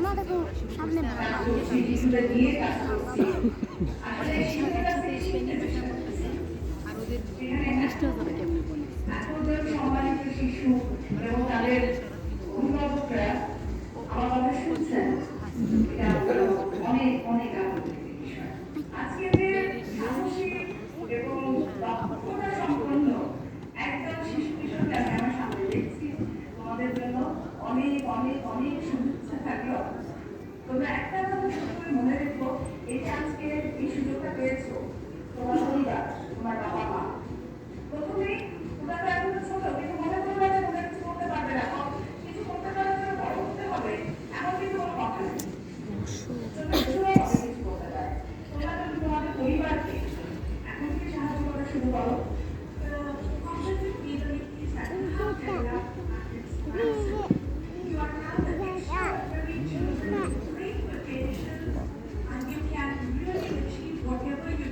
না দেখো সামনে আর ওদের ইংলিশটাও তারা কেমন বলে শিশু এবং তাদের অভিভাবকরা আমার কথা শুনছেন, এটা অনেক অনেক আনন্দের বিষয়। আজকে যে সাহসী এবং দক্ষতা সম্পন্ন একদম শিশু কিশোরকে আমি আমার সামনে দেখছি, তোমাদের জন্য অনেক অনেক অনেক শুভেচ্ছা থাকলো। তোমরা একটা কথা সবসময় মনে রেখো, এই যে আজকে এই সুযোগটা পেয়েছো, তোমার পরিবার, তোমার বাবা